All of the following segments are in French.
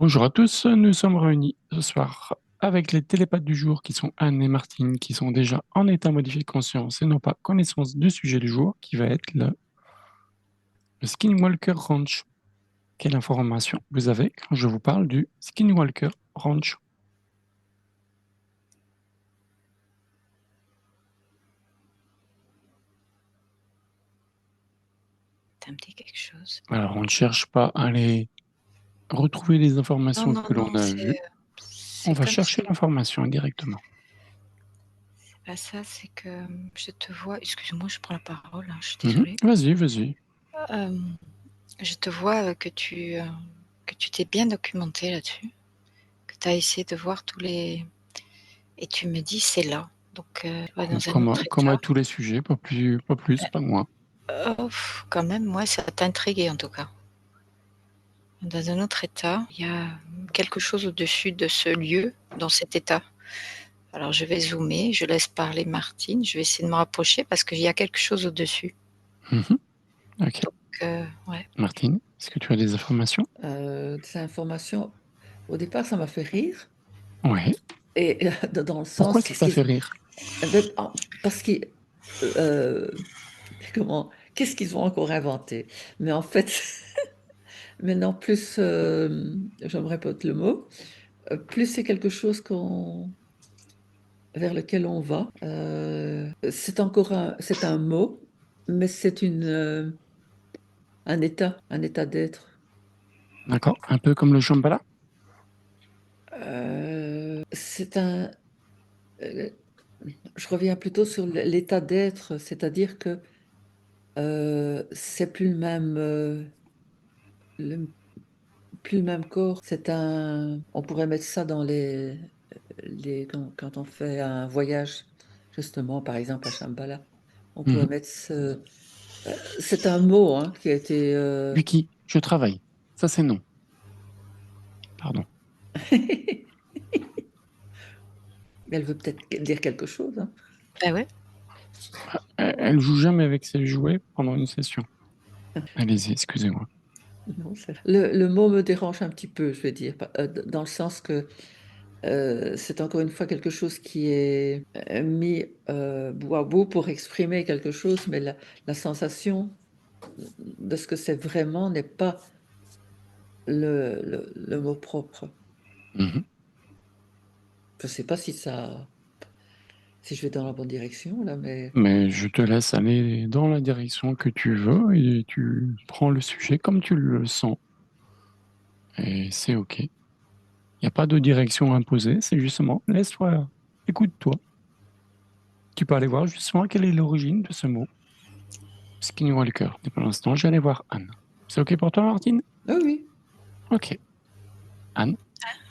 Bonjour à tous, nous sommes réunis ce soir avec les télépathes du jour qui sont Anne et Martine, qui sont déjà en état modifié de conscience et n'ont pas connaissance du sujet du jour, qui va être le Skinwalker Ranch. Quelle information vous avez quand je vous parle du Skinwalker Ranch? Ça me dit quelque chose. Alors, on ne cherche pas à aller retrouver les Non, informations non, que l'on non, a vues, on c'est va comme chercher si. l'information directement. C'est pas ça, c'est que je te vois. Excuse-moi, je prends la parole, hein, je suis Mhm. désolée. Vas-y, vas-y. Euh, je te vois que tu t'es bien documenté là-dessus, que tu as essayé de voir tous les. Et tu me dis, c'est là. Donc, ouais, dans un autre Comme à état. tous les sujets, pas plus, pas moins. Quand même, moi, ça t'a intrigué en tout cas. Dans un autre état, il y a quelque chose au-dessus de ce lieu, dans cet état. Alors, je vais zoomer, je laisse parler Martine, je vais essayer de me rapprocher parce qu'il y a quelque chose au-dessus. Mhm. Ok. Donc, ouais. Martine, est-ce que tu as des informations? Des informations. Au départ, ça m'a fait rire. Ouais. Et dans le Pourquoi sens, ça t'a fait rire? parce qu'ils, euh, qu'est-ce qu'ils ont encore inventé? Mais en fait, maintenant, plus, je me répète le mot, plus c'est quelque chose vers lequel on va. C'est encore c'est un mot, mais c'est un état d'être. D'accord? Un peu comme le Shambhala? C'est un, euh, je reviens plutôt sur l'état d'être, c'est-à-dire que c'est plus le même, le- plus le même corps. On pourrait mettre ça dans quand on fait un voyage, justement, par exemple à Shambhala, on pourrait Mhm. mettre c'est un mot hein, qui a été. Vicky, je travaille. Ça, c'est non. Pardon. Elle veut peut-être dire quelque chose, hein. Ben ouais. Elle joue jamais avec ses jouets pendant une session. Allez-y, excusez-moi. Non, le mot me dérange un petit peu, je vais dire, dans le sens que c'est encore une fois quelque chose qui est mis bout à bout pour exprimer quelque chose, mais la sensation de ce que c'est vraiment n'est pas le mot propre. Mhm. Je ne sais pas si je vais dans la bonne direction là, mais Mais je te laisse aller dans la direction que tu veux et tu prends le sujet comme tu le sens. Et c'est OK. Il n'y a pas de direction imposée, c'est justement, laisse-toi, écoute-toi. Tu peux aller voir justement quelle est l'origine de ce mot, Skinwalker. Et pour l'instant, j'allais voir Anne. C'est OK pour toi, Martine? ah oui, OK. Anne?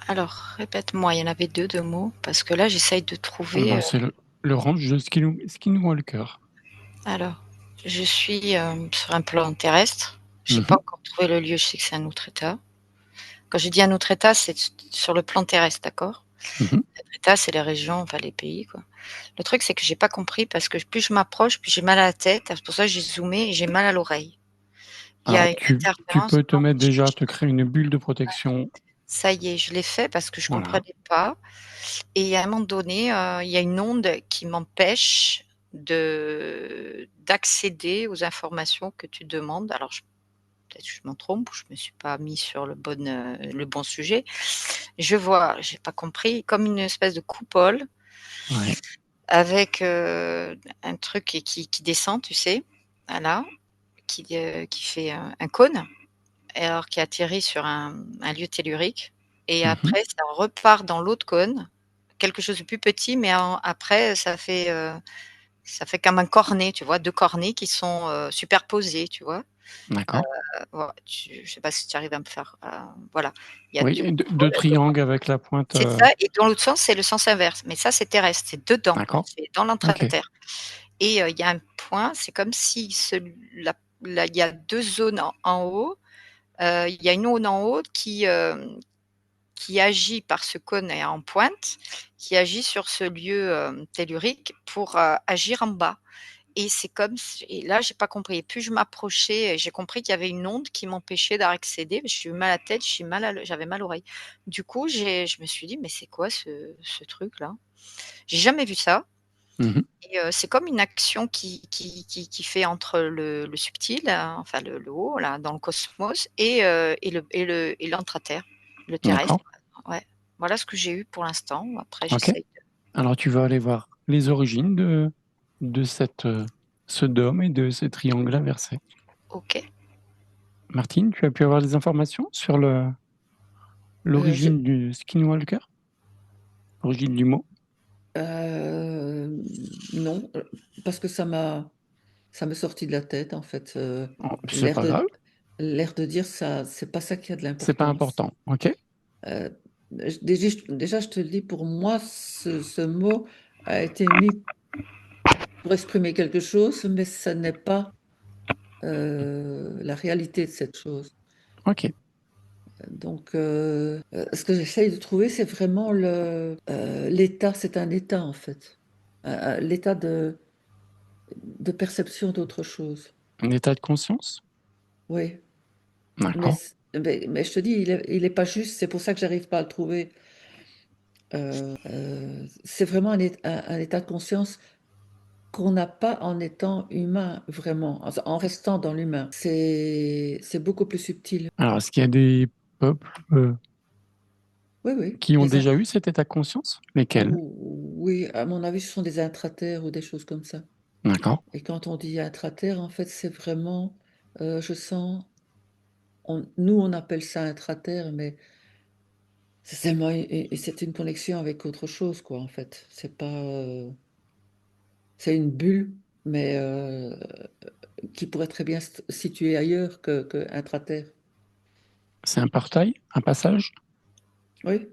Alors, répète-moi, il y en avait deux mots, parce que là, j'essaye de Ah trouver. bah, c'est le range de Skinwalker. Alors, je suis sur un plan terrestre. Je n'ai pas Mhm. encore trouvé le lieu, je sais que c'est un autre état. Quand je dis un autre état, c'est sur le plan terrestre, d'accord? Mhm. L'autre état, c'est les régions, enfin les pays, quoi. Le truc, c'est que j'ai pas compris parce que plus je m'approche, plus j'ai mal à la tête. C'est pour ça que j'ai zoomé et j'ai mal à l'oreille. Il y Alors, a une tu interférence. peux te mettre déjà, te créer une bulle de protection. Ça y est, je l'ai fait parce que je Voilà. comprenais pas. Et à un moment donné, il y a une onde qui m'empêche d'accéder aux informations que tu demandes. Alors, peut-être que je m'en trompe ou je me suis pas mis sur le bon sujet. Je vois, j'ai pas compris, comme une espèce de coupole Ouais. avec un truc qui descend, tu sais, voilà, qui fait un cône, et alors qui atterrit sur un lieu tellurique. Et Mhm. après, ça repart dans l'autre cône, quelque chose de plus petit, mais après, ça fait comme un cornet, tu vois, deux cornets qui sont superposés, tu vois. D'accord. Voilà, je sais pas si tu arrives à me faire. Voilà, il y a Oui, deux et deux cônes, triangles avec la pointe. c'est ça, et dans l'autre sens, c'est le sens inverse. Mais ça, c'est terrestre, c'est dedans, D'accord. c'est dans Ok. l'intra-terre. Et il y a un point, c'est comme si il y a deux zones en haut. Il y a une zone en haut qui agit par ce cône en pointe, qui agit sur ce lieu tellurique pour agir en bas. et c'est comme et là, j'ai pas compris. Plus je m'approchais, j'ai compris qu'il y avait une onde qui m'empêchait d'accéder. J'ai eu mal à la tête, j'avais mal aux oreilles. Du coup, je me suis dit: «Mais c'est quoi ce truc-là?» J'ai jamais vu ça Mmh. et c'est comme une action qui fait entre le subtil, enfin le haut là, dans le cosmos et l'intraterre, le terrestre. D'accord. Ouais, voilà ce que j'ai eu pour l'instant. Après OK. j'essaye de Alors tu vas aller voir les origines de ce dôme et de ce triangle inversé. OK. Martine, tu as pu avoir des informations sur Je l'origine du skinwalker? L'origine du mot? non, parce que ça m'est sorti de la tête, en fait, Oh, c'est l'air pas grave, l'air de dire ça, c'est pas ça qui a de c'est pas l'importance. important, OK? Heu, déjà, je te le dis, pour moi, ce mot a été mis pour exprimer quelque chose, mais ça n'est pas, la réalité de cette chose. OK. Donc ce que j'essaye de trouver, c'est vraiment l'état, c'est un état, en fait, l'état de perception d'autre chose. Un état de conscience? Oui, D'accord. mais je te dis, il est pas juste, c'est pour ça que j'arrive pas à le trouver. C'est vraiment un état de conscience qu'on n'a pas en étant humain, vraiment, en restant dans l'humain. C'est beaucoup plus subtil. Alors est-ce qu'il y a des peuples, Oui, oui, qui ont déjà eu cet état de conscience? Lesquels? oui, à mon avis, ce sont des intraterres ou des choses comme ça. D'accord. Et quand on dit intraterre, en fait, c'est vraiment, je sens, nous, on appelle ça intraterre, mais c'est seulement c'est une connexion avec autre chose, quoi, en fait. C'est pas, c'est une bulle, mais qui pourrait très bien se situer ailleurs que intraterre. C'est un portail? Un passage? Oui,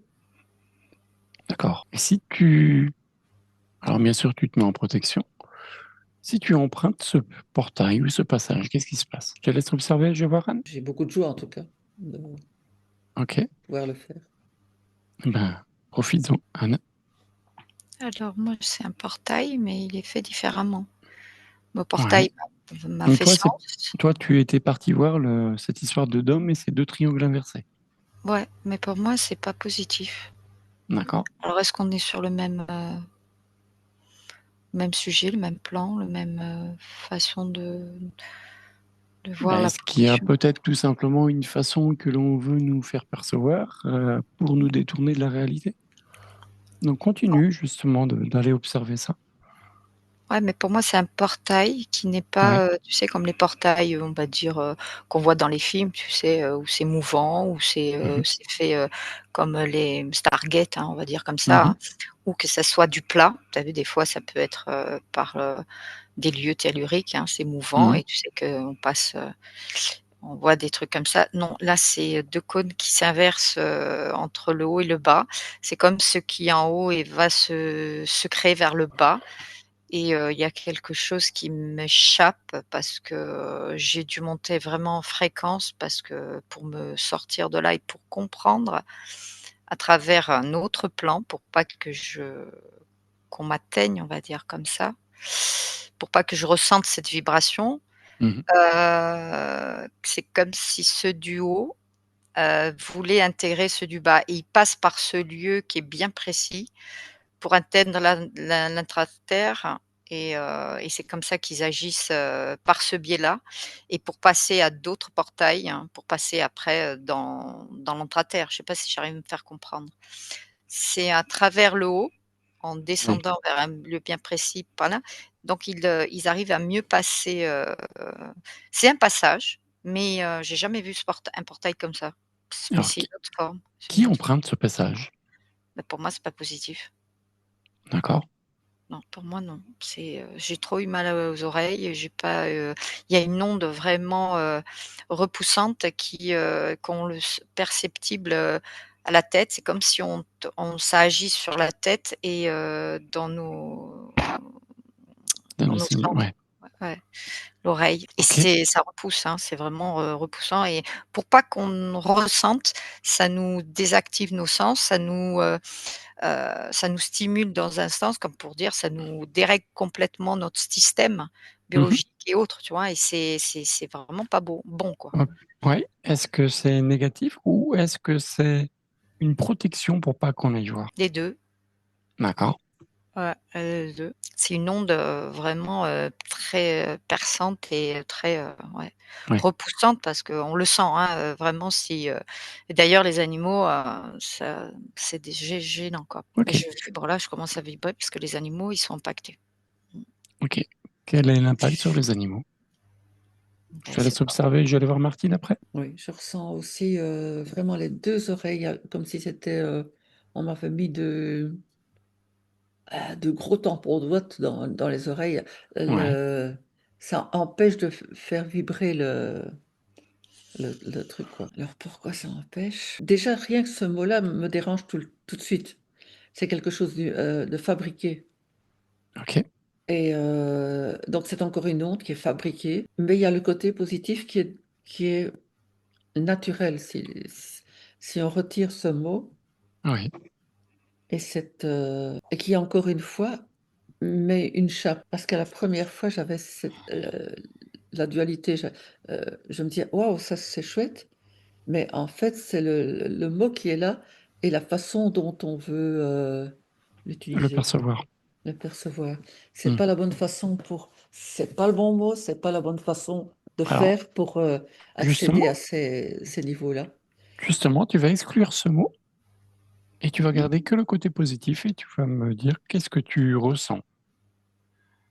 D'accord. Et si tu alors bien sûr, tu te mets en protection. Si tu empruntes ce portail ou ce passage, qu'est-ce qui se passe? Je te laisse observer, Javoran? j'ai beaucoup de joie, en tout cas, de OK. pouvoir le faire. Eh ben, profites-en, Anne. Alors moi, c'est un portail, mais il est fait différemment. Le Ouais. portail m'a Donc fait toi, sens. tu étais parti voir cette histoire de dôme et ces deux triangles inversés. Ouais, mais pour moi, c'est pas positif. D'accord. Alors est-ce qu'on est sur le même sujet, le même plan, le même, façon de voir Ben, la est-ce qu'il y a pollution? peut-être tout simplement une façon que l'on veut nous faire percevoir pour nous détourner de la réalité? Donc continue justement d'aller observer ça. Ouais, mais pour moi, c'est un portail qui n'est Ouais. pas, tu sais, comme les portails, on va dire, qu'on voit dans les films, tu sais, où c'est mouvant, où Mhm. c'est fait, comme les Stargate, hein, on va dire comme ça, Mhm. hein, ou que ça soit du plat. Tu as vu, des fois, ça peut être, par, des lieux telluriques, hein, c'est mouvant Mhm. et tu sais qu'on passe, on voit des trucs comme ça. Non, là, c'est 2 cônes qui s'inversent, entre le haut et le bas. C'est comme ce qui est en haut et va se créer vers le bas et il y a quelque chose qui m'échappe parce que, j'ai dû monter vraiment en fréquence parce que pour me sortir de là et pour comprendre à travers un autre plan pour pas que qu'on m'atteigne, on va dire comme ça, pour pas que je ressente cette vibration, Mhm. c'est comme si ceux du haut, voulaient intégrer ceux du bas et ils passent par ce lieu qui est bien précis pour atteindre l'intra-terre et c'est comme ça qu'ils agissent, par ce biais-là et pour passer à d'autres portails, hein, pour passer après, dans l'intra-terre. Je ne sais pas si j'arrive à me faire comprendre. C'est à travers le haut, en Oui. descendant vers un lieu bien précis par là, donc ils arrivent à mieux passer, c'est un passage, mais j'ai jamais vu un portail comme ça. Mais Alors, c'est une autre forme, c'est une qui autre emprunte ce passage? mais pour moi, c'est pas positif. D'accord. Non, pour moi non. J'ai trop eu mal aux oreilles, j'ai pas, il y a une onde vraiment, repoussante qu'on le perceptible, à la tête. C'est comme si ça agit sur la tête et dans Dans dans nos nos cellules, centres. ouais. Ouais, l'oreille et OK. ça repousse, hein, c'est vraiment, repoussant et pour pas qu'on ressente, ça nous désactive nos sens, ça nous stimule dans un sens comme pour dire, ça nous dérègle complètement notre système Mmh. biologique et autres, tu vois? Et c'est vraiment pas bon, quoi. O Ouais. Est-ce que c'est négatif ou est-ce que c'est une protection pour pas qu'on aille voir? Les 2. D'accord. Ouais, les 2. C'est une onde, vraiment, très, perçante et très, ouais, Oui. repoussante parce qu'on le sent, hein, vraiment si, et d'ailleurs les animaux, ça c'est des gênant, quoi. Et OK, je vibre là, je commence à vibrer parce que les animaux, ils sont impactés. Mmh. OK. Quel est l'impact sur les animaux? Je Beh, te c'est laisse pas observer, je vais aller voir Martine après. Oui, je ressens aussi, vraiment les 2 oreilles, comme si c'était, on m'avait mis de gros tampons de ouate dans les oreilles. Ouais, Le Ça empêche de faire vibrer le truc, quoi. Alors pourquoi ça empêche? Déjà, rien que ce mot-là me dérange tout de suite. C'est quelque chose de fabriqué OK. et donc c'est encore une onde qui est fabriquée, mais il y a le côté positif qui est naturel. Si on retire ce mot Oui, et qui encore une fois met une chape. Parce qu'à la première fois, j'avais la dualité, je me disais: «Waouh, ça c'est chouette», mais en fait, c'est le mot qui est là et la façon dont on veut, le l'utiliser, percevoir. le percevoir. C'est Mmh. pas la bonne façon c'est pas le bon mot, c'est pas la bonne façon de Alors faire pour, accéder justement à ces niveaux-là. justement, tu vas exclure ce mot et tu vas garder que le côté positif et tu vas me dire qu'est-ce que tu ressens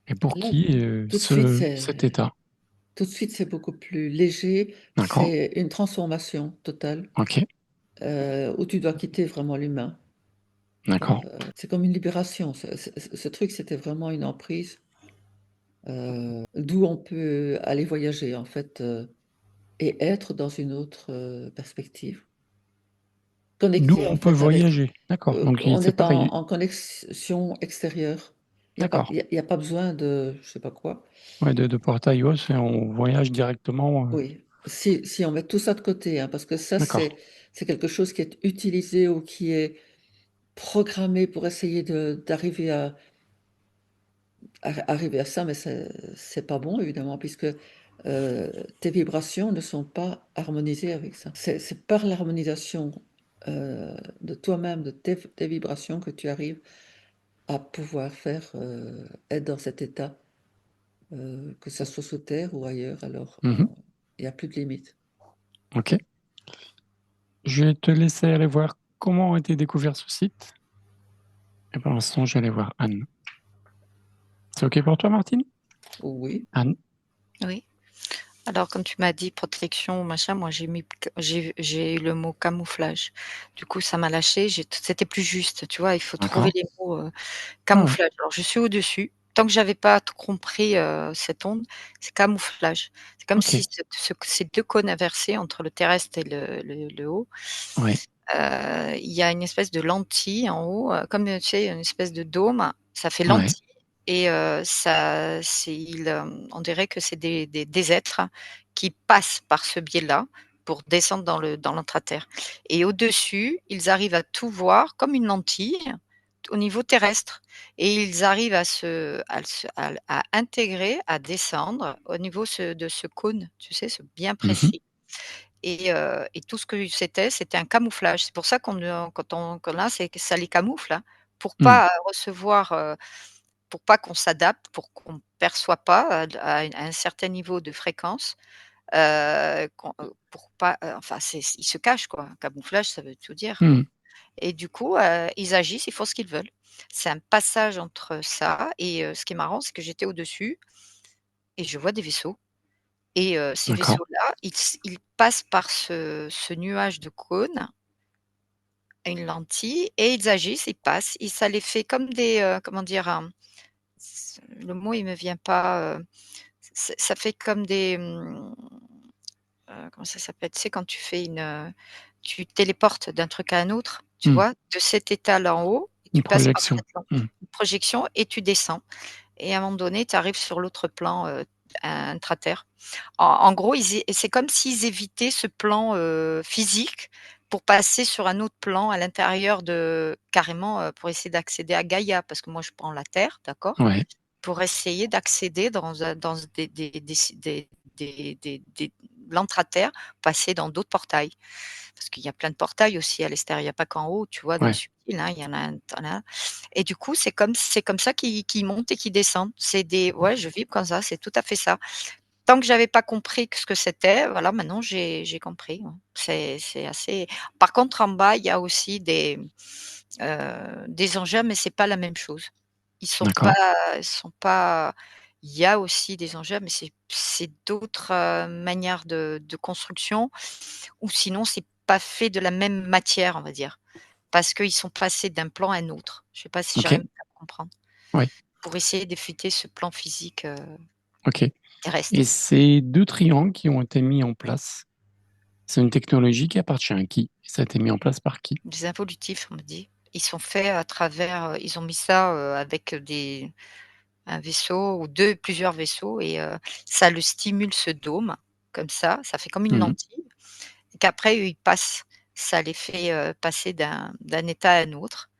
et pour Là, qui, tout de suite, cet état? c'est beaucoup plus léger, D'accord, c'est une transformation totale, OK, où tu dois quitter vraiment l'humain. d'accord. C'est comme une libération. Ce truc, c'était vraiment une emprise, d'où on peut aller voyager en fait, et être dans une autre, perspective. D'où Connecté en on peut fait avec, voyager. D'accord, donc i on c'est est pareil. en connexion extérieure. D'accord. Il y a pas besoin de je sais pas quoi. Ouais, de portail haut, c'est on voyage directement, Oui, si on met tout ça de côté, hein, parce que ça d'accord. c'est quelque chose qui est utilisé ou qui est programmé pour essayer de d'arriver arriver à ça, mais c'est pas bon évidemment puisque, tes vibrations ne sont pas harmonisées avec ça. C'est par l'harmonisation, de toi-même, de tes vibrations que tu arrives à pouvoir être dans cet état, que ça soit sous terre ou ailleurs alors, Mmh. il y a plus de limite. OK. Je vais te laisser aller voir comment a été découvert ce site et pour l'instant, je vais aller voir Anne. C'est OK pour toi, Martine? Oui, Anne? Oui. Alors comme tu m'as dit protection machin, moi j'ai eu le mot camouflage. Du coup ça m'a lâché, c'était plus juste, tu vois? Il faut trouver D'accord. les mots, Ouais, ouais. camouflage. Alors je suis au-dessus, tant que j'avais pas tout compris, cette onde, c'est camouflage. C'est comme si OK. ces 2 cônes inversés entre le terrestre et le haut, Ouais, il y a une espèce de lentille en haut, comme, tu sais, une espèce de dôme, ça fait ouais, lentille et on dirait que c'est des êtres qui passent par ce biais-là pour descendre dans l'intraterre et au-dessus, ils arrivent à tout voir comme une lentille au niveau terrestre et ils arrivent à intégrer, à descendre au niveau de ce cône, tu sais, ce bien mmh, précis et tout ce que c'était un camouflage. C'est pour ça quand là, c'est que ça les camoufle, hein, pour mmh, pas recevoir, pour pas qu'on s'adapte, pour qu'on perçoit pas, à un certain niveau de fréquence, pour pas, enfin ils se cachent quoi. Camouflage, ça veut tout dire mmh. et du coup, ils agissent, ils font ce qu'ils veulent. C'est un passage entre ça et ce qui est marrant, c'est que j'étais au-dessus et je vois des vaisseaux. Et ces D'accord. vaisseaux-là, ils passent par ce nuage de cônes, une lentille et ils agissent, ils passent et ça les fait comme des, comment dire? Le mot il me vient pas, ça fait comme des, comment ça s'appelle? Tu sais quand tu fais tu téléportes d'un truc à un autre, tu Mmh. vois? De cet état-là en haut, Une tu passes par projection. cette Mmh. projection et tu descends et à un moment donné, tu arrives sur l'autre plan, intra-terre. En gros, c'est comme s'ils évitaient ce plan, physique pour passer sur un autre plan à l'intérieur de carrément, pour essayer d'accéder à Gaïa. Parce que moi je prends la Terre, d'accord? Ouais, Pour essayer d'accéder dans des l'entre-terre, passer dans d'autres portails. Parce qu'il y a plein de portails aussi à l'extérieur, il y a pas qu'en haut, tu vois, dans le ouais, subtil, hein, il y en a un tu as et du coup, c'est comme ça qu'ils montent et qu'ils descendent. C'est des ouais, je vibre comme ça, c'est tout à fait ça. Tant que j'avais pas compris ce que c'était, voilà, maintenant j'ai compris, ouais. C'est assez par contre, en bas, il y a aussi des engins, mais c'est pas la même chose. Ils sont pas d'accord, ils sont pas il y a aussi des engins, mais c'est d'autres, manières de construction ou sinon c'est pas fait de la même matière, on va dire. Parce qu'ils sont passés d'un plan à un autre. Je sais pas si j'arrive OK, à comprendre. ouais, Pour essayer d'effriter ce plan physique, OK. Et terrestre. ces 2 triangles qui ont été mis en place, c'est une technologie qui appartient à qui? Ça a été mis en place par qui? Des involutifs, on me dit. Ils sont faits à travers, ils ont mis ça, avec un vaisseau ou 2, plusieurs vaisseaux et ça le stimule ce dôme, comme ça fait comme une Mmh. lentille et qu'après eux, ils passent. Ça les fait, passer d'un état à un autre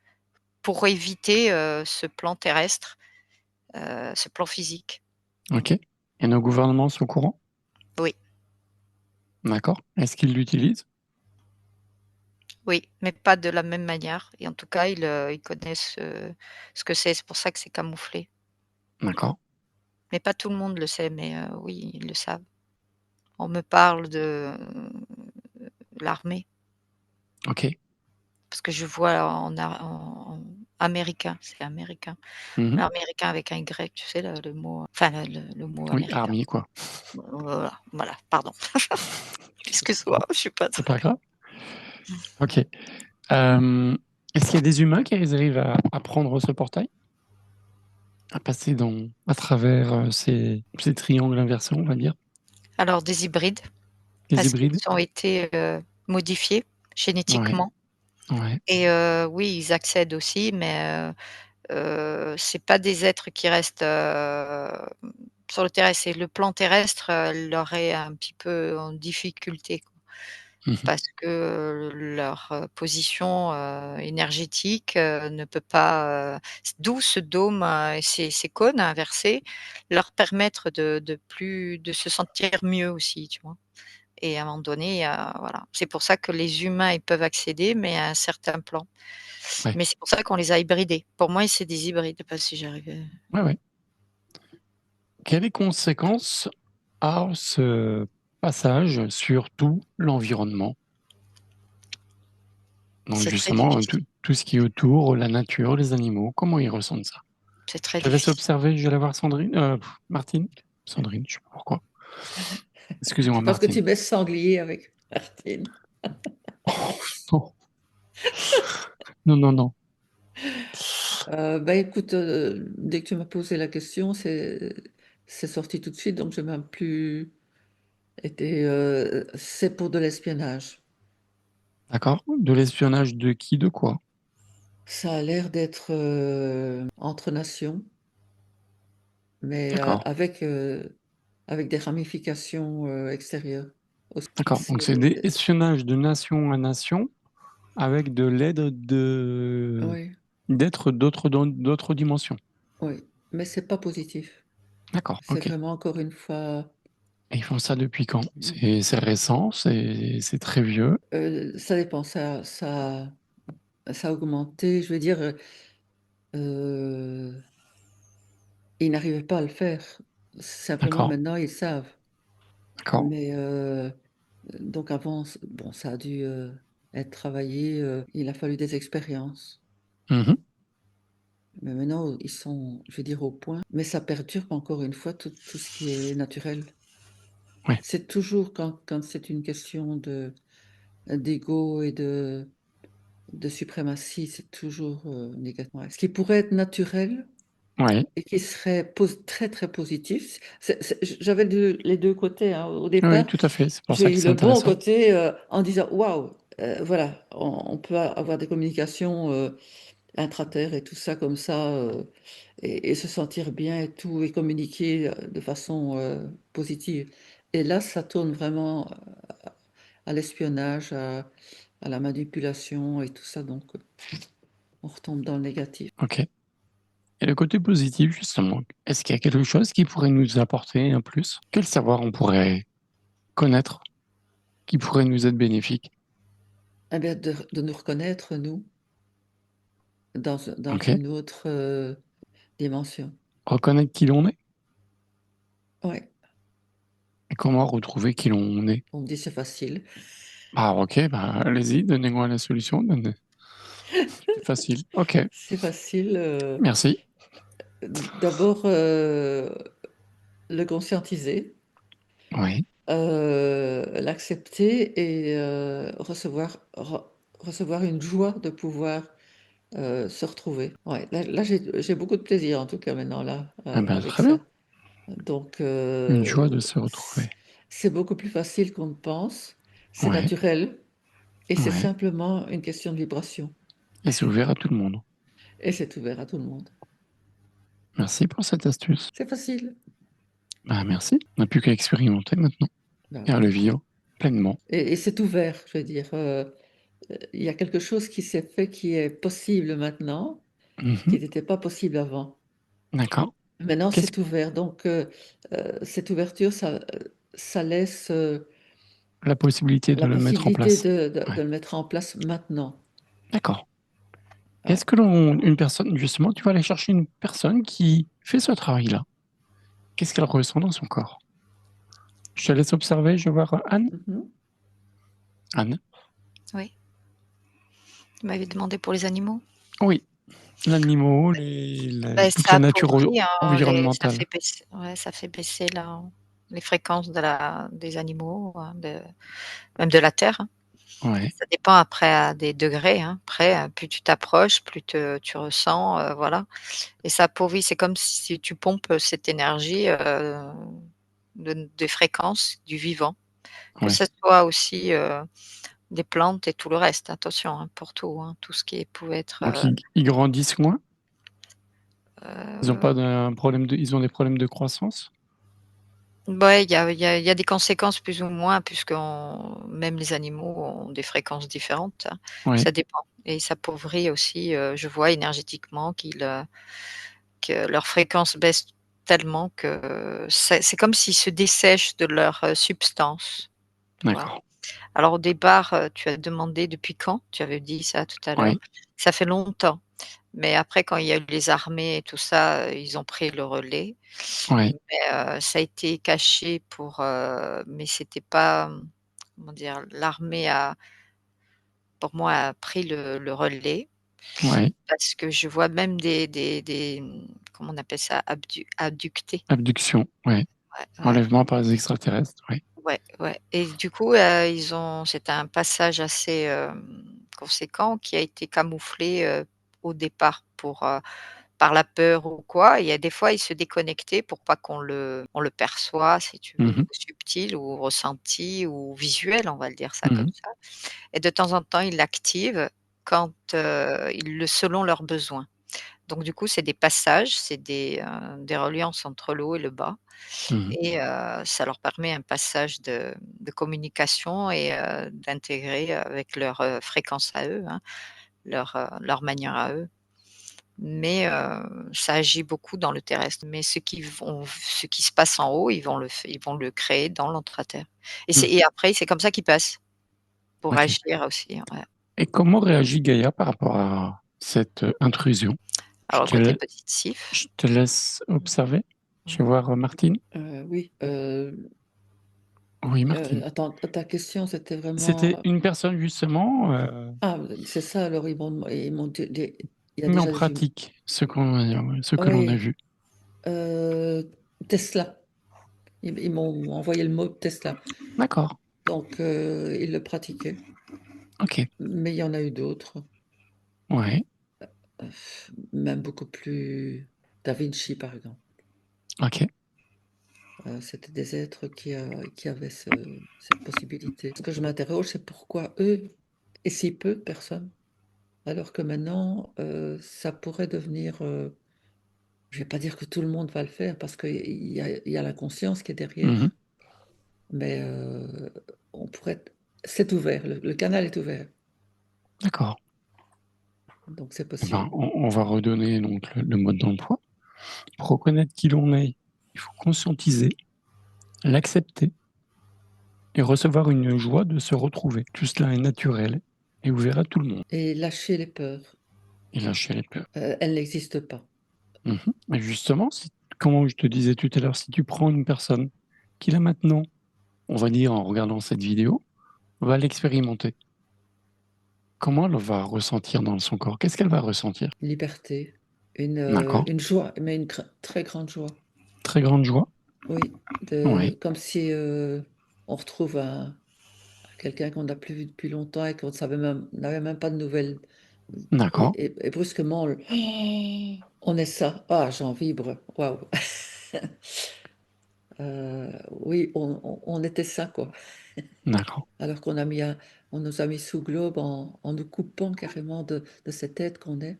pour éviter, ce plan terrestre, ce plan physique. OK. Et nos gouvernements sont au courant? Oui, D'accord. Est-ce qu'ils l'utilisent? oui, mais pas de la même manière et en tout cas, ils connaissent, ce que c'est. C'est pour ça que c'est camouflé. D'accord. Mais pas tout le monde le sait, mais oui, ils le savent. On me parle de l'armée, OK. parce que je vois en américain, c'est américain. Mmh. Américain avec un Y, tu sais le mot, enfin le mot Oui, américain. army quoi. Voilà, voilà, pardon. Excuse-moi, je suis pas C'est très pas grave. OK. Est-ce qu'il y a des humains qui arrivent à prendre ce portail? À passer à travers, ces triangles inversés, on va dire? alors des hybrides, Les parce qu'ils hybrides? ont été, modifiés Ouais, génétiquement ouais, et oui, ils accèdent aussi, mais c'est pas des êtres qui restent, sur le terrestre. C'est le plan terrestre, leur est un petit peu en difficulté, quoi. mmh, Parce que leur, position, énergétique, ne peut pas, d'où ce dôme, et ces cônes inversés leur permettre de se sentir mieux aussi, tu vois? Et à un moment donné, voilà. C'est pour ça que les humains, ils peuvent accéder, mais à un certain plan. ouais, Mais c'est pour ça qu'on les a hybridés. Pour moi, c'est des hybrides, je sais pas si j'arrive ouais, ouais. Quelles conséquences a ce passage sur tout l'environnement? Donc c'est très justement, difficile, tout ce qui est autour, la nature, les animaux, comment ils ressentent ça? c'est très Je te laisse difficile. observer, je vais aller voir Sandrine, Martine? Sandrine, je sais pas pourquoi. Excusez-moi, Parce que Martine. tu mets sanglier avec Martine. Non, non, non, non. Bah, écoute, dès que tu m'as posé la question, c'est sorti tout de suite, donc j'ai même plus été, c'est pour de l'espionnage. D'accord. De l'espionnage de qui, de quoi? Ça a l'air d'être, entre nations, mais, D'accord, avec des ramifications, extérieures aussi. d'accord. Donc c'est des espionnages de nation à nation avec de l'aide Oui, d'êtres d'autres dimensions. oui, mais c'est pas positif. D'accord, C'est OK. vraiment encore une fois, Et ils font ça depuis quand? C'est récent, c'est très vieux? ça dépend, ça a augmenté, je veux dire, ils n'arrivaient pas à le faire. Simplement D'accord, maintenant, ils savent. d'accord. Mais, donc avant, bon, ça a dû, être travaillé, il a fallu des expériences. Mmh. Mais maintenant, ils sont, je veux dire, au point. Mais ça perturbe encore une fois tout ce qui est naturel. Ouais, C'est toujours quand c'est une question d'ego et de suprématie, c'est toujours, négatif. Ouais. Ce qui pourrait être naturel ouais. et qui serait très, très positif. J'avais les 2 côtés, hein. Au Oui, départ, tout à fait, c'est pour ça j'ai que eu c'est le bon intéressant. côté, en disant: «Waouh!» Voilà, on peut avoir des communications, intra-terre et tout ça comme ça, et se sentir bien et tout, et communiquer de façon positive. Et là, ça tourne vraiment à l'espionnage, à la manipulation et tout ça, donc on retombe dans le négatif. Ok. Et le côté positif, justement, est-ce qu'il y a quelque chose qui pourrait nous apporter un plus? Quel savoir on pourrait connaître qui pourrait nous être bénéfique? Eh bien, de nous reconnaître, nous, dans Ok. une autre dimension. Reconnaître qui l'on est Ouais, et comment retrouver qui l'on est. on me dit c'est facile. Ah, ok, bah, allez-y, donnez-moi la solution. C'est facile. Ok, C'est facile. merci. D'abord, le conscientiser, Oui, l'accepter et recevoir une joie de pouvoir se retrouver. Ouais, là, j'ai beaucoup de plaisir en tout cas maintenant là ah ben, avec très bien. ça. Donc Une joie de se retrouver. c'est beaucoup plus facile qu'on ne pense. C'est Ouais, naturel et c'est ouais. simplement une question de vibration. Et c'est ouvert à tout le monde. Et c'est ouvert à tout le monde. Merci pour cette astuce. C'est facile. Bah, merci. On n'a plus qu'à expérimenter maintenant Ben et à le oui. vivre pleinement. Et c'est ouvert, je veux dire. Il y a quelque chose qui s'est fait qui est possible maintenant, qui Mhm. n'était pas possible avant. D'accord. Maintenant, Qu'est-ce c'est ouvert. Donc, cette ouverture, ça laisse la possibilité de la le mettre en possibilité place? de Ouais. le mettre en place maintenant. D'accord. Ouais. Qu'est-ce que une personne, justement, tu vas aller chercher une personne qui fait ce travail-là. Qu'est-ce qu'elle ressent dans son corps? Je te laisse observer, je vais voir Anne. Mhm. Anne. Oui. Tu m'avais demandé pour les animaux. Oui, l'animaux, Ben, toute ça la nature appauvrit, hein, environnementale. ça fait baisser les fréquences des animaux, hein, même de la terre, hein. Ouais, Ça dépend après à des degrés, hein. Après, plus tu t'approches, plus tu ressens, voilà. Et ça appauvrit, c'est comme si tu pompes cette énergie, des fréquences du vivant, que ouais. ce soit aussi, des plantes et tout le reste, attention, hein, pour tout, hein, tout ce qui pouvait être, Donc ils grandissent moins. Ils ont heu pas d'un problème ils ont des problèmes de croissance. ouais, il y a des conséquences plus ou moins puisque même les animaux ont des fréquences différentes, hein. Ouais, Ça dépend et ça appauvrit aussi, je vois énergétiquement que leur fréquence baisse tellement que c'est comme s'ils se dessèchent de leur, substance, tu vois? d'accord. Alors au départ, tu as demandé depuis quand? Tu avais dit ça tout à l'heure. Oui, Ça fait longtemps, mais après quand il y a eu les armées et tout ça, ils ont pris le relais. oui, Mais, ça a été caché mais c'était pas, comment dire? L'armée pour moi, a pris le relais oui. parce que je vois même comment on appelle ça? Abductés. Abduction, oui. Ouais, ouais, Enlèvement par les extraterrestres, oui. ouais, ouais et du coup, c'était un passage assez, conséquent qui a été camouflé, au départ par la peur ou quoi. Il y a des fois, il se déconnectait pour pas qu'on le perçoit, si tu veux, au Mmh niveau subtil ou ressenti ou visuel, on va le dire ça mh. comme Mmh. ça et de temps en temps, ils l'activent quand, selon leurs besoins. Donc du coup, c'est des passages, c'est des reliances entre le haut et le bas Mmh. et ça leur permet un passage de communication et d'intégrer avec leur, fréquence à eux, hein, leur manière à eux. Mais ça agit beaucoup dans le terrestre. Mais ce qui se passe en haut, ils vont le créer dans l'entre-terre Mmh. et après c'est comme ça qu'ils passent pour OK. agir aussi, ouais. Et comment réagit Gaïa par rapport à cette, intrusion? Je Alors le te côté lai positif. je te laisse observer. Je Mmh. vais voir, Martine. Oui. Oui, Martine. Attends, ta question, c'était C'était vraiment. une personne justement, Ah, c'est ça, alors ils m'ont il y a met en déjà des humains. pratique ce que l'on a Oui, vu. Tesla. Ils m'ont envoyé le mot Tesla. D'accord, Donc, ils le pratiquaient. OK. Mais il y en a eu d'autres, Ouais, heu, même beaucoup plus. Da Vinci, par exemple. OK. C'était des êtres qui avaient cette possibilité. Ce que je m'interroge, c'est pourquoi eux et si peu de personnes? alors que maintenant, ça pourrait devenir, je vais pas dire que tout le monde va le faire parce qu'il y a la conscience qui est Mhm. derrière, mais on pourrait c'est ouvert, le canal est ouvert, D'accord. donc c'est Eh ben, possible. on va redonner donc le mode d'emploi. Pour reconnaître qui l'on est, il faut conscientiser, l'accepter et recevoir une joie de se retrouver. Tout cela est naturel et ouvert à tout le monde. Et lâcher les peurs, Et lâcher les peurs. elles n'existent pas. Mhm. Et justement, comme je te disais tout à l'heure, si tu prends une personne qui là maintenant, on va dire en regardant cette vidéo, va l'expérimenter, comment elle va ressentir dans son corps? Qu'est-ce qu'elle va ressentir? Une liberté, D'accord. une joie, mais une très grande joie. Très grande joie. Oui, Oui. comme si on retrouve quelqu'un qu'on n'a plus vu depuis longtemps et qu'on n'avait même pas de nouvelles. D'accord. Et brusquement, on est ça. Ah, j'en vibre. Waouh. Oui, on était ça, quoi. D'accord. Alors on nous a mis sous globe en nous coupant carrément de cette être qu'on est.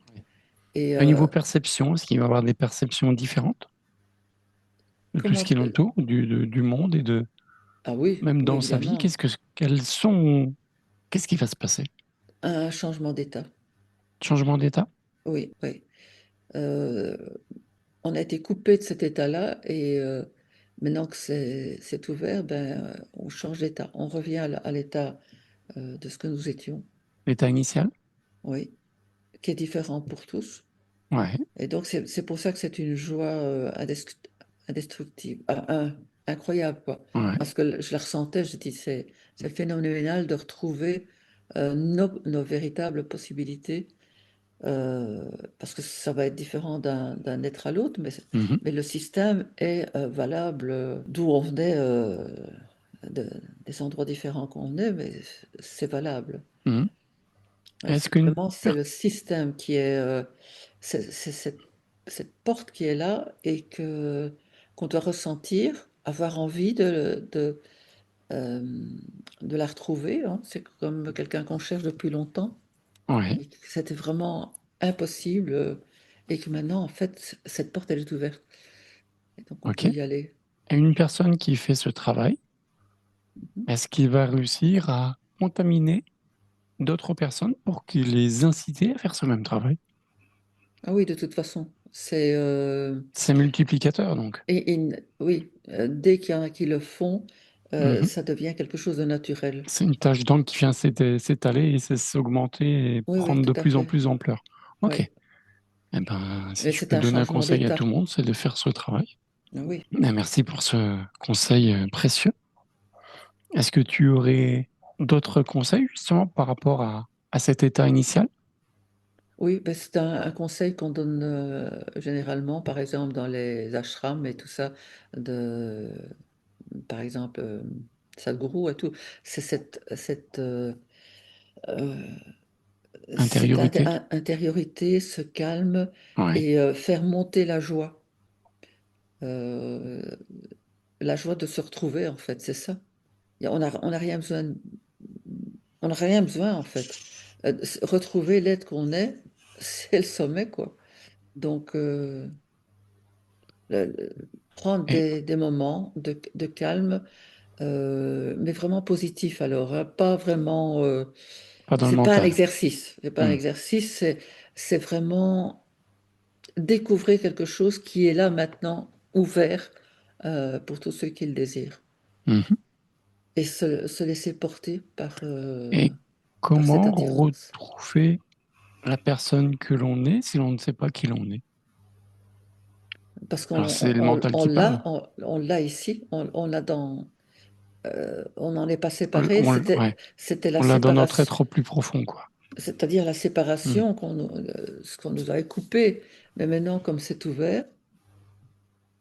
Et Au niveau perception, est-ce qu'il va y avoir des perceptions différentes de tout ce comment qui l'entoure, du monde et de Ah oui, même oui, dans sa vie? évidemment. Qu'est-ce qui va se passer? Un changement d'état. Changement d'état? Oui, oui. Euh, on a été coupé de cet état-là et maintenant que c'est ouvert, ben, on change d'état. On revient à l'état de ce que nous étions, L'état initial? oui, qui est différent pour tous. Ouais. Et donc, c'est pour ça que c'est une joie indestructible, incroyable, quoi. Ouais. Parce que je la ressentais, je dis, c'est phénoménal de retrouver nos véritables possibilités, parce que ça va être différent d'un être à l'autre, Mhm. mais le système est valable d'où on venait, de- des endroits différents qu'on venait, mais c'est valable. Mhm. Est-ce qu'une Simplement, c'est per- le système qui est, c'est cette porte qui est là et qu'on doit ressentir, avoir envie euh, de la retrouver, hein. C'est comme quelqu'un qu'on cherche depuis longtemps Ouais. et que c'était vraiment impossible et que maintenant, en fait, cette porte, elle est ouverte. Et donc, on Ok. peut y aller. Et une personne qui fait ce travail, Mhm. est-ce qu'il va réussir à contaminer d'autres personnes pour qu'ils les inciter à faire ce même travail? Ah oui, de toute façon, c'est... C'est multiplicateur, donc. oui, dès qu'il y en a qui le font, Mhm. ça devient quelque chose de naturel. C'est une tache d'encre qui vient s'étaler et s'augmenter et Oui, oui, prendre de tout à plus en fait. plus d'ampleur. Ok. Oui. Eh ben, si Mais je c'est peux un donner un changement conseil à tout d'état. le monde, c'est de faire ce travail. Ah oui. Merci pour ce conseil précieux. Est-ce que tu aurais d'autres conseils justement par rapport à cet état initial? Oui, ben, c'est un conseil qu'on donne généralement, par exemple, dans les ashrams et tout ça, de, par exemple, Sadhguru et tout. C'est euh, cette Intériorité? intériorité, ce calme Ouais. et faire monter la joie. Euh, la joie de se retrouver, en fait, c'est ça. On n'a rien besoin, on n'a rien besoin, en fait. Retrouver l'être qu'on est, c'est le sommet, quoi. Donc, prendre Et des moments de calme, mais vraiment positif alors, hein, pas vraiment. pas dans le C'est pas un mental. exercice. C'est pas un Hmm. exercice. C'est vraiment découvrir quelque chose qui est là maintenant, ouvert pour tous ceux qui le désirent, Mhm. et se laisser porter Et par cette comment attirance. retrouver la personne que l'on est si l'on ne sait pas qui l'on est? Parce Alors c'est le mental qui parle. on l'a ici, on l'a on n'en est pas séparé. Ouais. C'était la On l'a dans notre séparation, être plus profond, quoi. c'est-à-dire la Hmm. séparation ce qu'on nous avait coupé. Mais maintenant, comme c'est ouvert,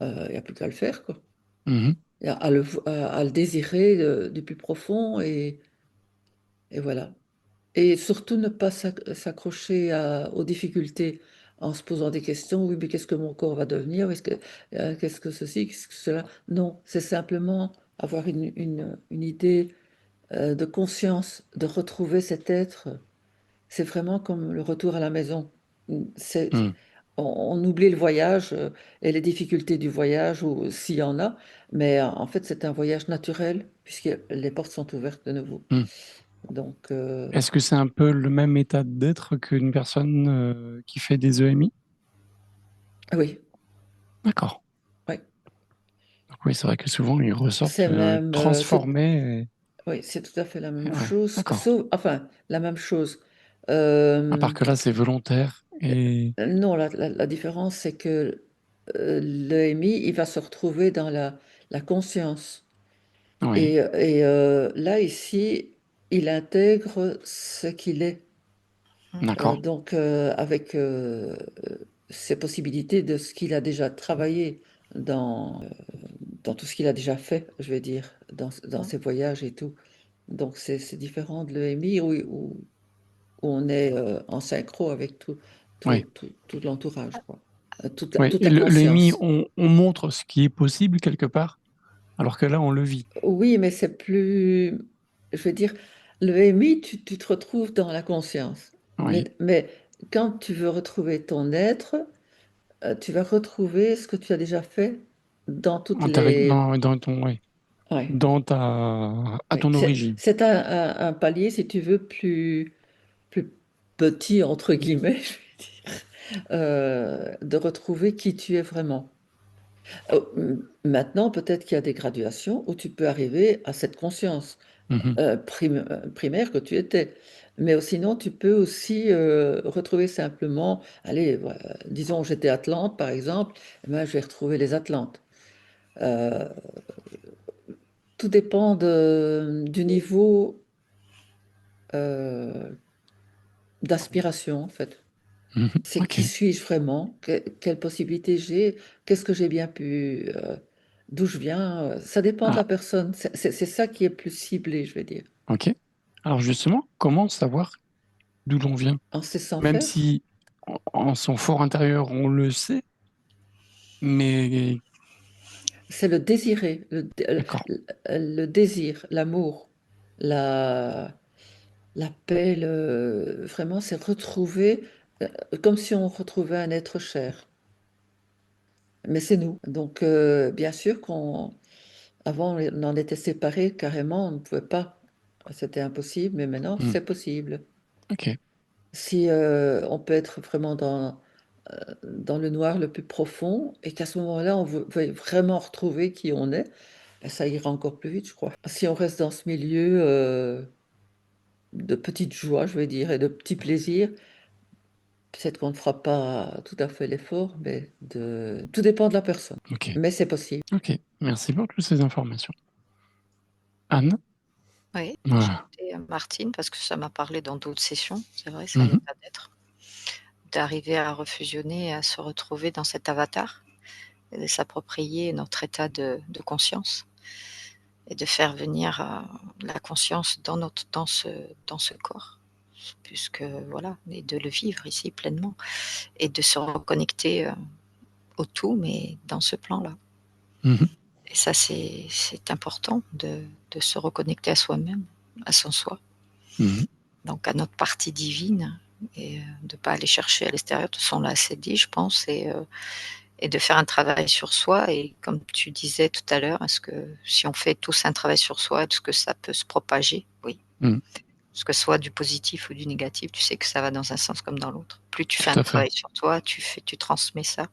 il n'y a plus qu'à le faire, quoi. Mhm. Il y a à le désirer du plus profond et voilà. Et surtout ne pas s'accrocher aux difficultés en se posant des questions. Oui, mais qu'est-ce que mon corps va devenir? Qu'est-ce que ceci? Qu'est-ce que cela? Non, c'est simplement avoir une idée de conscience, de retrouver cet être. c'est vraiment comme le retour à la maison. Hmm. On oublie le voyage et les difficultés du voyage, ou s'il y en a, mais en fait, c'est un voyage naturel puisque les portes sont ouvertes de nouveau. Hmm. Donc, Est-ce que c'est un peu le même état d'être qu'une personne qui fait des EMI? oui, D'accord. oui, Donc oui, c'est vrai que souvent ils c'est ressortent même, transformés. oui, c'est tout à fait la même Ouais, chose, d'accord. sauf, enfin, la même chose. À part que là, c'est volontaire et Non, la différence, c'est que l'EMI, il va se retrouver dans la conscience. oui, Et là, ici, il intègre ce qu'il est. d'accord. Donc, avec ses possibilités de ce qu'il a déjà travaillé dans tout ce qu'il a déjà fait, je vais dire, dans ses voyages et tout. Donc, c'est différent de l'EMI où on est en synchro avec Oui, tout l'entourage, quoi. oui. Toute Et la l'EMI, conscience. on montre ce qui est possible quelque part, alors que là, on le vit. Oui, mais c'est plus, je veux dire, le MI, tu te retrouves dans la conscience. Oui, Mais quand tu veux retrouver ton être, tu vas retrouver ce que tu as déjà fait dans toutes les... dans ton, oui, Ouais, à oui. ton origine. C'est un palier, si tu veux, plus petit, entre guillemets, je vais dire, de retrouver qui tu es vraiment. Maintenant, peut-être qu'il y a des graduations où tu peux arriver à cette conscience Mhm. primaire que tu étais. Mais sinon, tu peux aussi retrouver simplement, allez, disons, j'étais Atlante, par exemple, eh ben, je vais retrouver les Atlantes. Euh, Tout dépend du niveau euh, d'aspiration, en fait. Mhm. C'est Ok. qui suis-je vraiment? Quelles possibilités j'ai? Qu'est-ce que j'ai bien pu... d'où je viens? Ça dépend de Ah, la personne. C'est ça qui est plus ciblé, je vais dire. ok. Alors justement, comment savoir d'où l'on vient? En cessant Même faire. si en son fort intérieur, on le sait, mais C'est le désirer, d'accord. le désir, l'amour, la, la paix, vraiment, c'est retrouver, euh, comme si on retrouvait un être cher. Mais c'est nous. Donc, bien sûr avant, on en était séparés carrément, on ne pouvait pas. C'était impossible, mais maintenant, Hmm. c'est possible. Ok. Si on peut être vraiment dans le noir le plus profond, et qu'à ce moment-là, veuille vraiment retrouver qui on est, ben, ça ira encore plus vite, je crois. Si on reste dans ce milieu de petites joies, je vais dire, et de petits plaisirs, peut-être qu'on ne fera pas tout à fait l'effort, mais tout dépend de la personne. Ok. Mais c'est possible. Ok. Merci pour toutes ces informations. Anne? Oui, j'ai Voilà. noté, Martine, parce que ça m'a parlé dans d'autres sessions. C'est vrai, c'est un Mhm. état d'être. D'arriver à refusionner, à se retrouver dans cet avatar et de s'approprier notre état de conscience et de faire venir, la conscience dans ce corps. Puisque voilà, et de le vivre ici pleinement et de se reconnecter, au tout, mais dans ce plan-là. Mhm. Et ça, c'est important de se reconnecter à soi-même, à son soi, Mhm. donc à notre partie divine et de pas aller chercher à l'extérieur. De toute façon, on l'a assez dit, je pense et de faire un travail sur soi et comme tu disais tout à l'heure, est-ce que si on fait tous un travail sur soi, est-ce que ça peut se propager? Oui. Mhm. Que ce soit du positif ou du négatif, tu sais que ça va dans un sens comme dans l'autre. Plus tu fais un Tout à fait. travail sur toi, tu transmets ça.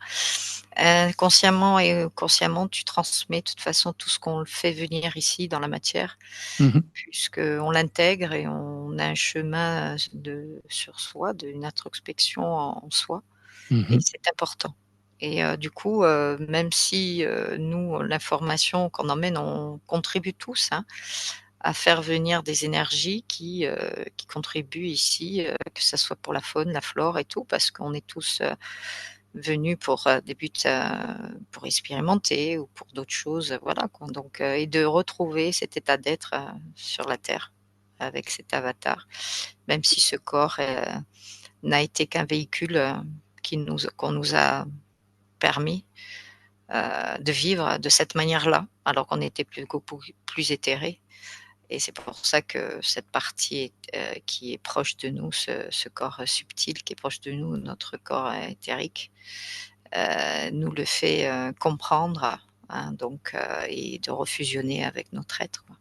Consciemment et consciemment, tu transmets de toute façon tout ce qu'on fait venir ici dans la matière, Mhm. puisqu'on l'intègre et on a un chemin, sur soi, d'une introspection en soi et Mhm. c'est important et du coup, même si, nous, l'information qu'on emmène, on contribue tous, hein, à faire venir des énergies qui contribuent ici, que ça soit pour la faune, la flore et tout, parce qu'on est tous, venus pour, des buts, pour expérimenter ou pour d'autres choses, voilà quoi donc et de retrouver cet état d'être, sur la terre avec cet avatar, même si ce corps, n'a été qu'un véhicule, qu'on nous a permis, de vivre de cette manière-là, alors qu'on était plus éthérés Et c'est pour ça que cette partie qui est proche de nous, ce corps subtil qui est proche de nous, notre corps éthérique, nous le fait comprendre, hein, donc, et de refusionner avec notre être, quoi.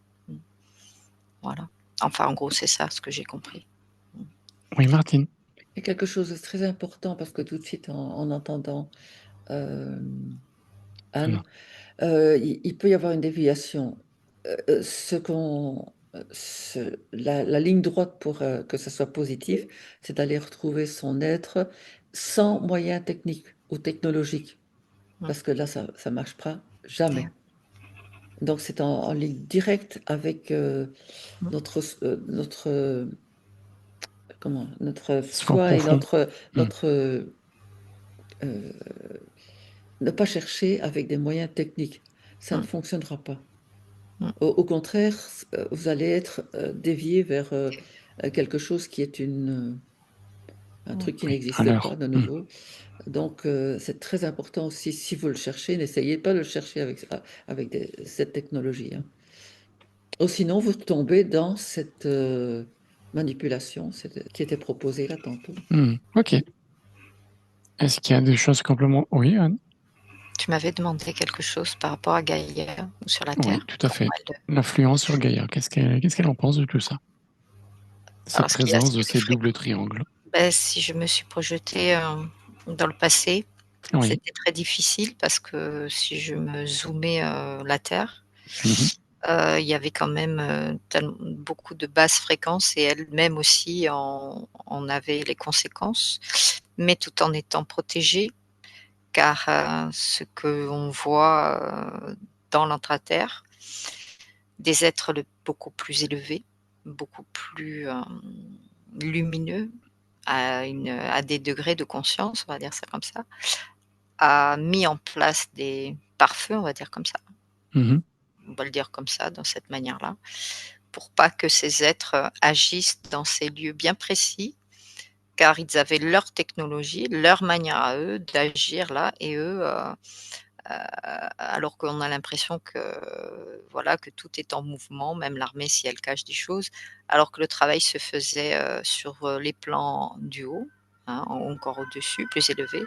Voilà. Enfin, en gros, c'est ça ce que j'ai compris. Oui, Martine. Il y a quelque chose de très important parce que tout de suite, en entendant Anne, il peut y avoir une déviation. La ligne droite pour que ça soit positif, c'est d'aller retrouver son être sans moyens techniques ou technologiques. Parce que là, ça ne marche pas jamais. Donc, c'est en ligne directe avec notre Sois foi et profond. ne pas chercher avec des moyens techniques. Ça ne fonctionnera pas. Mm. Au contraire, vous allez être dévié vers quelque chose qui est un truc qui Oui, n'existe alors. pas de nouveau. Donc, c'est très important aussi, si vous le cherchez, n'essayez pas de le chercher avec cette technologie, hein. Ou sinon, vous tombez dans cette manipulation qui était proposée là tantôt. Ok. Est-ce qu'il y a des choses complètement... Oui, Anne? Tu m'avais demandé quelque chose par rapport à Gaïa ou sur la Oui, Terre. tout à fait. L'influence sur Gaïa, qu'est-ce qu'elle en pense de tout ça? Cette Alors, ce qu'il y a, présence c'est de que les ces doubles triangles. si je me suis projetée dans le passé, Oui. c'était très difficile parce que si je me zoomais la Terre, Mhm. il y avait quand même beaucoup de basses fréquences et elle-même aussi en avait les conséquences, mais tout en étant protégée, car ce qu'on voit dans l'intra-terre, des êtres beaucoup plus élevés, beaucoup plus lumineux, à des degrés de conscience, on va dire ça comme ça, a mis en place des pare-feux, on va dire comme ça. Mhm. On va le dire comme ça, dans cette manière-là, pour pas que ces êtres agissent dans ces lieux bien précis, car ils avaient leur technologie, leur manière à eux d'agir là, et eux, alors qu'on a l'impression que, voilà, que tout est en mouvement, même l'armée si elle cache des choses, alors que le travail se faisait sur les plans du haut, hein, encore au-dessus, plus élevé,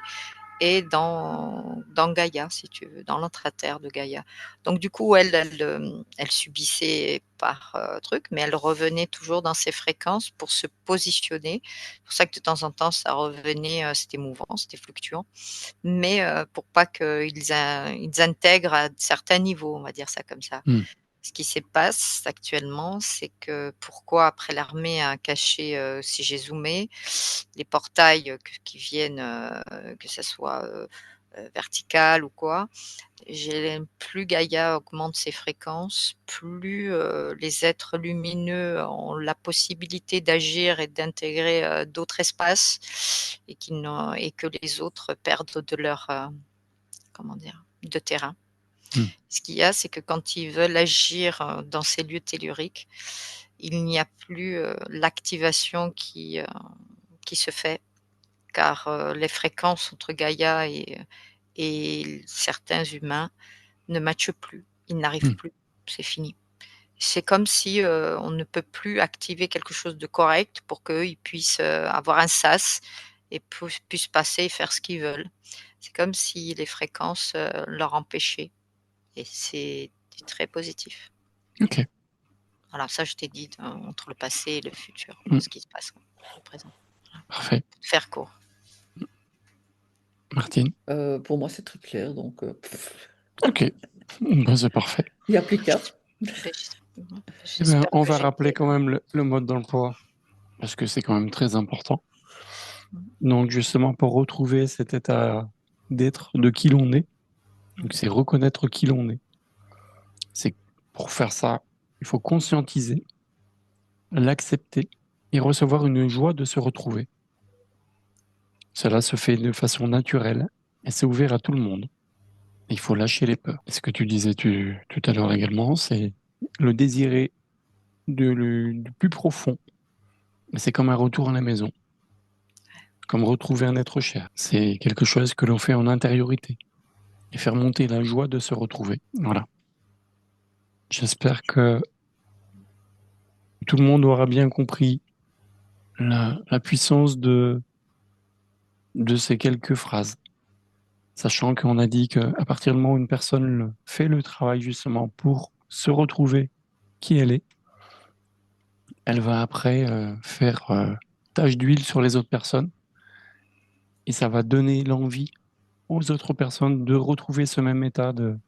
et dans Gaïa, si tu veux, dans l'intra-terre de Gaïa. Donc du coup, elle subissait par truc, mais elle revenait toujours dans ses fréquences pour se positionner. C'est pour ça que de temps en temps, ça revenait, c'était mouvant, c'était fluctuant, mais pour pas ils intègrent à certains niveaux, on va dire ça comme ça. Mm. Ce qui se passe actuellement, c'est que pourquoi après l'armée a caché, si j'ai zoomé, les portails qui viennent, que ça soit vertical ou quoi, plus Gaïa augmente ses fréquences, plus les êtres lumineux ont la possibilité d'agir et d'intégrer d'autres espaces et que les autres perdent de leur comment dire, de terrain. Mm. Ce qu'il y a, c'est que quand ils veulent agir dans ces lieux telluriques, il n'y a plus l'activation qui se fait, car les fréquences entre Gaïa et certains humains ne matchent plus. Ils n'arrivent Mm. plus. C'est fini. C'est comme si on ne peut plus activer quelque chose de correct pour qu'eux, ils puissent avoir un sas et puissent passer et faire ce qu'ils veulent. C'est comme si les fréquences leur empêchaient. Et c'est très positif. Ok. Voilà, ça je t'ai dit entre le passé et le futur, Mm. ce qui se passe au présent. Voilà. Parfait. Pour faire court. Martine? Pour moi, c'est très clair, donc Ok. Ben, c'est parfait. il n'y a plus qu'à. Ben, Eh ben, j'espère on que va j'ai rappeler été. quand même le mode d'emploi, parce que c'est quand même très important. Donc, justement, pour retrouver cet état d'être, de qui l'on est, donc c'est reconnaître qui l'on est. C'est pour faire ça, il faut conscientiser, l'accepter et recevoir une joie de se retrouver. Cela se fait de façon naturelle et c'est ouvert à tout le monde. Il faut lâcher les peurs. Et ce que tu disais tout à l'heure également, c'est le désirer du plus profond. C'est comme un retour à la maison, comme retrouver un être cher. C'est quelque chose que l'on fait en intériorité et faire monter la joie de se retrouver. Voilà. J'espère que Tout le monde aura bien compris la puissance de ces quelques phrases. Sachant qu'on a dit qu'à partir du moment où une personne fait le travail justement pour se retrouver qui elle est, elle va après faire tache d'huile sur les autres personnes et ça va donner l'envie aux autres personnes de retrouver ce même état de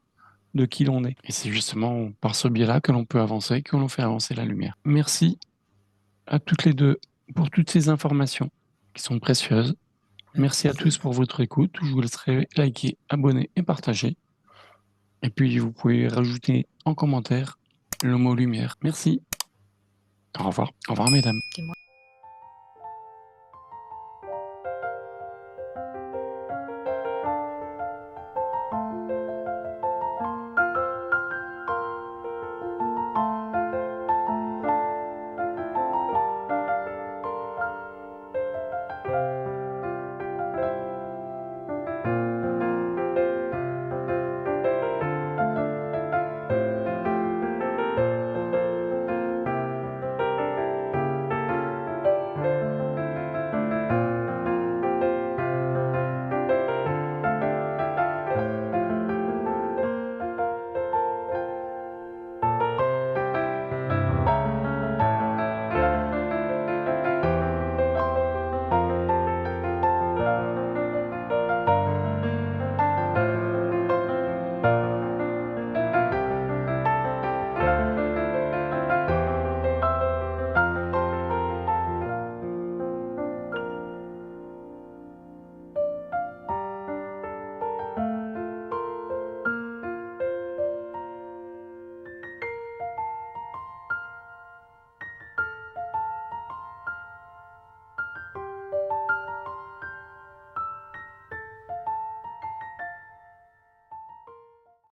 qui l'on est. Et c'est justement par ce biais-là que l'on peut avancer, que l'on fait avancer la lumière. Merci à toutes les deux pour toutes ces informations qui sont précieuses. Merci à tous pour votre écoute. Je vous laisserai liker, abonner et partager. Et puis, vous pouvez rajouter en commentaire le mot lumière. Merci. Au revoir. Au revoir, mesdames. Dis-moi.